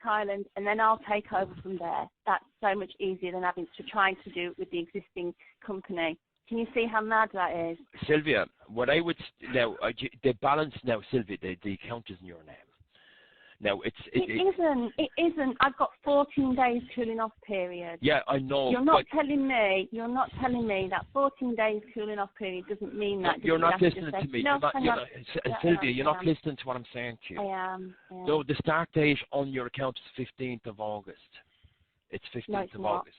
Island, and then I'll take over from there. That's so much easier than having to try to do it with the existing company. Can you see how mad that is? Sylvia, what I would now the balance now, Sylvia, the account is in your name. Now it isn't. I've got 14 days cooling off period. Yeah, I know. You're not telling me that 14 days cooling off period doesn't mean that. You're not listening to me. No, Sylvia, you're not listening to what I'm saying to you. I am. So the start date on your account is 15th of August. It's 15th of August.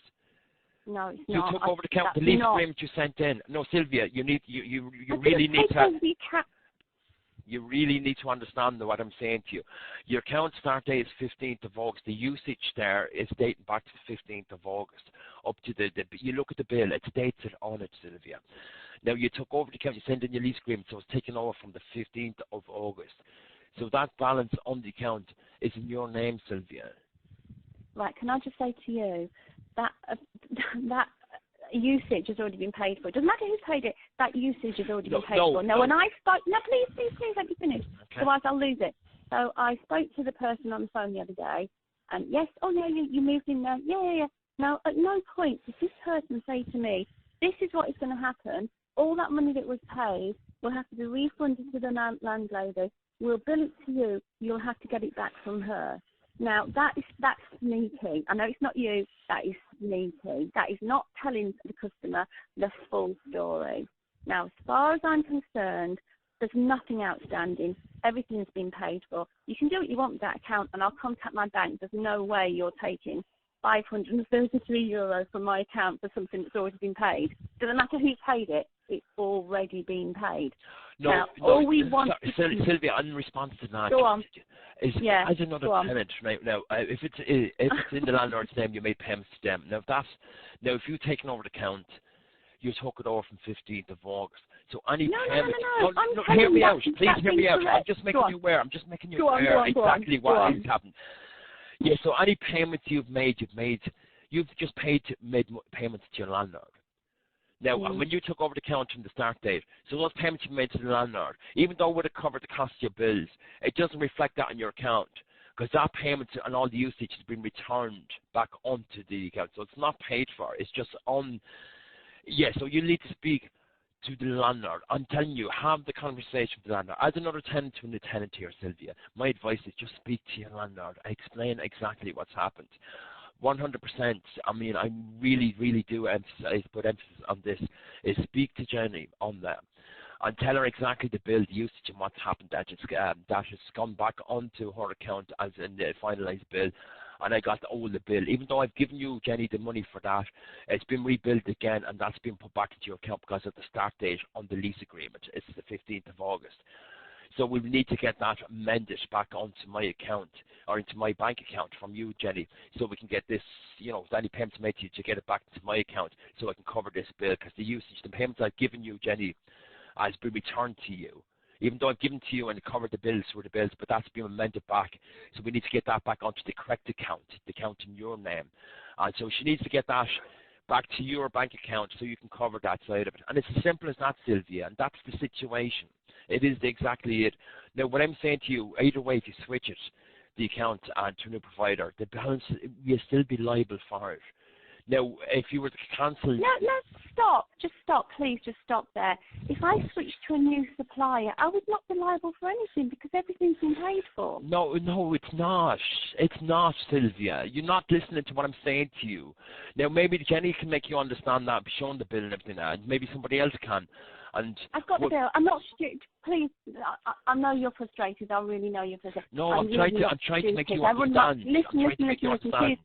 No, it's you not. You took over the account, the lease agreement you sent in. No, Sylvia, you really need to. You really need to understand what I'm saying to you. Your account start date is 15th of August. The usage there is dating back to the 15th of August. Up to you look at the bill, it's dated on it, Sylvia. Now, you took over the account, you sent in your lease agreement, so it's taken over from the 15th of August. So that balance on the account is in your name, Sylvia. Right, can I just say to you that that usage has already been paid for. It doesn't matter who's paid it, that usage has already been paid for. Now, when I spoke, please, let me finish, otherwise I'll lose it. So I spoke to the person on the phone the other day, and yes, you moved in there, yeah. Now, at no point did this person say to me, this is what is going to happen, all that money that was paid will have to be refunded to the landlady, we'll bill it to you, you'll have to get it back from her. Now, that's sneaky. I know it's not you. That is sneaky. That is not telling the customer the full story. Now, as far as I'm concerned, there's nothing outstanding. Everything has been paid for. You can do what you want with that account, and I'll contact my bank. There's no way you're taking €533 from my account for something that's already been paid. Doesn't matter who paid it. It's already been paid. All we want Sylvia, in response to that, go on. As another tenant right now, if it's in the landlord's name, you make payments to them. Now if you've taken over the account, you took it over from 15th of August. So any payments. No, hear me out. Please hear me out. I'm just making you aware. I'm just making you aware exactly what has happened. Yeah. So any payments you've made. You've just made payments to your landlord. Now, when you took over the account from the start date, so those payments you made to the landlord, even though it would have covered the cost of your bills, it doesn't reflect that on your account because that payment and all the usage has been returned back onto the account. So it's not paid for. It's just on. Yeah, so you need to speak to the landlord. I'm telling you, have the conversation with the landlord. As another tenant to a tenant here, Sylvia, my advice is just speak to your landlord. Explain exactly what's happened. 100%. I mean, I really, really do put emphasis on this, is speak to Jenny on that and tell her exactly the bill, the usage and what's happened, that has gone back onto her account as in the finalised bill, and I got all the bill. Even though I've given you, Jenny, the money for that, it's been rebuilt again, and that's been put back into your account because of the start date on the lease agreement. It's the 15th of August. So we need to get that amended back onto my account or into my bank account from you, Jenny, so we can get this, any payments made to you to get it back into my account so I can cover this bill because the usage, the payments I've given you, Jenny, has been returned to you. Even though I've given to you and covered the bills for the bills, but that's been amended back. So we need to get that back onto the correct account, the account in your name. And so she needs to get that back to your bank account so you can cover that side of it. And it's as simple as that, Sylvia, and that's the situation. It is exactly it. Now, what I'm saying to you, either way, if you switch it, the account to a new provider, the balance, you'll still be liable for it. Now, if you were to cancel... No, stop. Just stop, please. Just stop there. If I switched to a new supplier, I would not be liable for anything because everything's been paid for. No, it's not. It's not, Sylvia. You're not listening to what I'm saying to you. Now, maybe Jenny can make you understand that, showing the bill and everything, and maybe somebody else can. And I've got the bill. I'm not stupid. Please, I know you're frustrated. I really know you're frustrated. No, I'm trying to make you understand. Listen.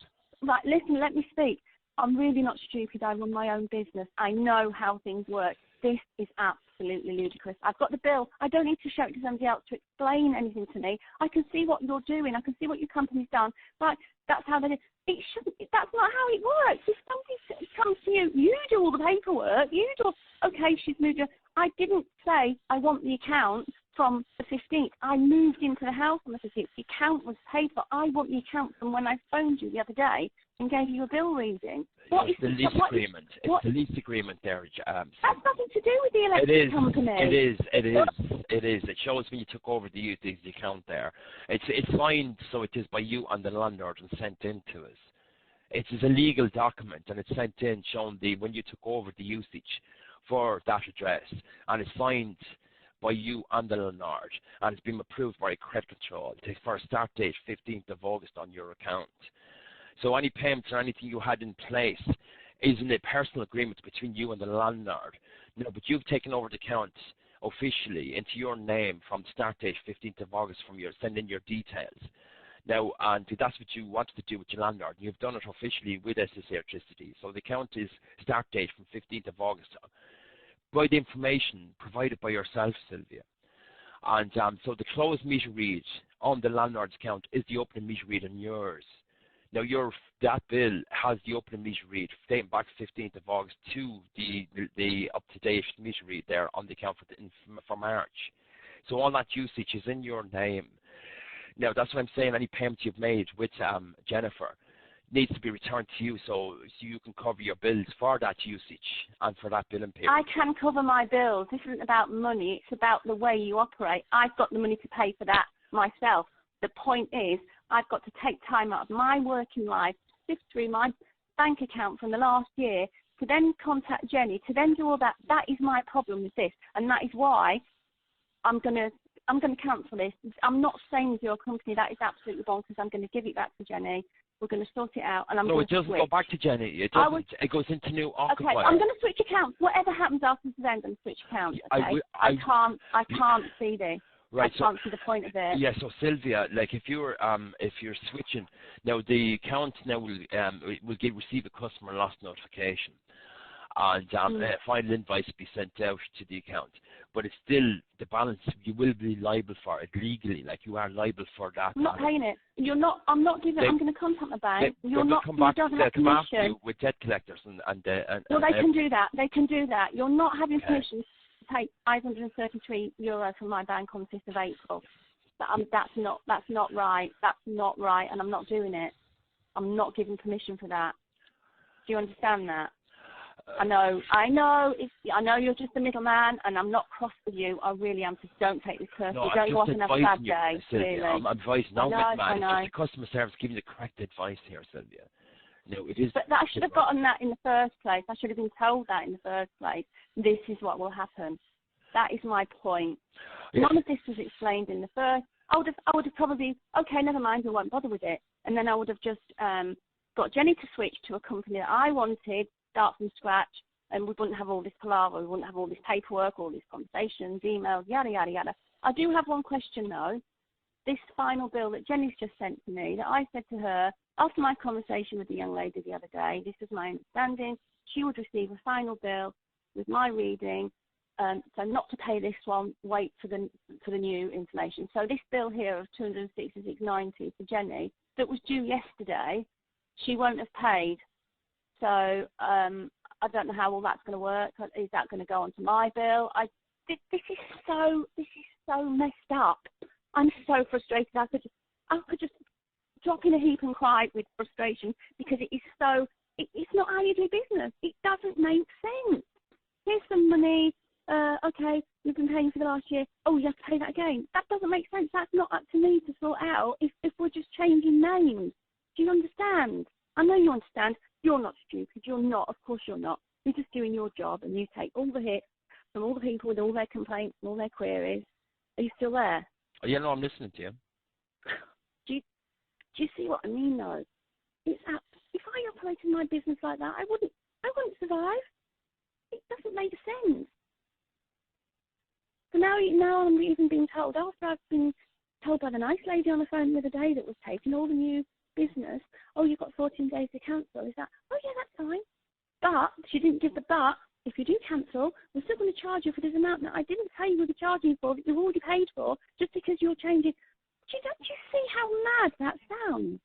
Right, listen, let me speak. I'm really not stupid. I run my own business. I know how things work. This is absolutely ludicrous. I've got the bill. I don't need to show it to somebody else to explain anything to me. I can see what you're doing. I can see what your company's done. Right, that's how they do. It shouldn't. That's not how it works. If somebody comes to you, you do all the paperwork. You do. Okay, she's moved. I didn't say I want the account from the 15th. I moved into the house on the 15th. The account was paid for. I want the account from when I phoned you the other day and gave you a bill reading. It's the lease agreement. It's the lease agreement there. That's nothing to do with the electric company. It is. It shows when you took over the account there. It's signed, so it is by you and the landlord and sent in to us. It is a legal document, and it's sent in showing when you took over the usage for that address, and it's signed by you and the landlord, and it's been approved by credit control for a start date 15th of August on your account. So any payments or anything you had in place is in a personal agreement between you and the landlord. No, but you've taken over the account officially into your name from start date 15th of August from your sending your details. Now, and that's what you wanted to do with your landlord. You've done it officially with SSE Electricity. So the account is start date from 15th of August by the information provided by yourself, Sylvia. And so the closed meter read on the landlord's account is the opening meter read on yours. Now, that bill has the opening meter read dating back 15th of August to the up-to-date meter read there on the account for March. So all that usage is in your name. Now, that's what I'm saying. Any payments you've made with Jennifer needs to be returned to you so you can cover your bills for that usage and for that billing period. I can cover my bills. This isn't about money. It's about the way you operate. I've got the money to pay for that myself. The point is, I've got to take time out of my working life, sift through my bank account from the last year, to then contact Jenny, to then do all that. That is my problem with this, and that is why I'm going to cancel this. I'm not staying with your company. That is absolutely wrong, because I'm going to give it back to Jenny. We're going to sort it out, and I'm going to switch. No, it doesn't go back to Jenny. It doesn't. It goes into new occupier. Okay, I'm going to switch accounts. Whatever happens after today, I'm going to switch accounts. Okay? I can't see this. Right, I can't see the point of it. Yeah, so Sylvia, like if you're switching now, the account now will receive a customer loss notification, and final invoice will be sent out to the account. But it's still the balance. You will be liable for it legally. Like, you are liable for that. I'm not paying it. You're not. I'm not giving. I'm going to contact the bank. You're not. Come back, you don't have come after permission. you with debt collectors and well, they can do that. They can do that. You're not having permission to take €533 from my bank on the 5th of April. That's not right. That's not right, and I'm not doing it. I'm not giving permission for that. Do you understand that? I know. I know you're just a middleman, and I'm not cross with you. I really am. So don't take this personally. Don't go off and have a bad day. Sylvia, I'm advising, not with man. It's just the customer service giving the correct advice here, Sylvia. No, it is. But I should have gotten that in the first place. I should have been told that in the first place. This is what will happen. That is my point. Yes. None of this was explained in the first. I would have probably, okay, never mind, I won't bother with it. And then I would have just got Jenny to switch to a company that I wanted, start from scratch, and we wouldn't have all this palaver, we wouldn't have all this paperwork, all these conversations, emails, yada, yada, yada. I do have one question, though. This final bill that Jenny's just sent to me, that I said to her, after my conversation with the young lady the other day, this was my understanding, she would receive a final bill with my reading, so not to pay this one, wait for the new information. So this bill here of $266.90 for Jenny that was due yesterday, she won't have paid. So I don't know how all that's going to work. Is that going to go onto my bill? This is so messed up. I'm so frustrated. I could just drop in a heap and cry with frustration, because it is so. It's not how you do business. It doesn't make sense. Here's some money. Okay, you've been paying for the last year. Oh, you have to pay that again. That doesn't make sense. That's not up to me to sort out if we're just changing names. Do you understand? I know you understand. You're not stupid. You're not. Of course you're not. You're just doing your job, and you take all the hits from all the people with all their complaints and all their queries. Are you still there? Oh, yeah, no, I'm listening to you. Do you see what I mean, though? If I operated my business like that, I wouldn't survive. It doesn't make sense. So now I'm even being told, after I've been told by the nice lady on the phone the other day that was taking all the new business, oh, you've got 14 days to cancel. Is that, oh, yeah, that's fine. But she didn't give the but. If you do cancel, we're still going to charge you for this amount that I didn't say you were charging for, that you've already paid for, just because you're changing. Don't you see how mad that sounds?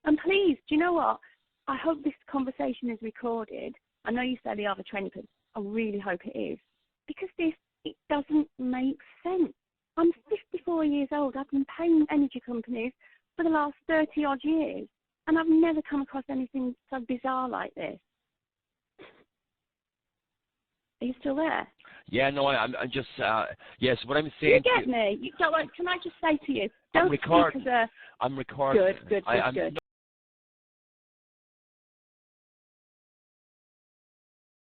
And please, do you know what? I hope this conversation is recorded. I know you say they are the training, but I really hope it is. Because it doesn't make sense. 34 years old. I've been paying energy companies for the last 30 odd years, and I've never come across anything so bizarre like this. Are you still there? Yeah, no, I'm just, yes, what I'm saying. You get me? Can I just say to you, don't I'm recording. speak as a... I'm recording. Good.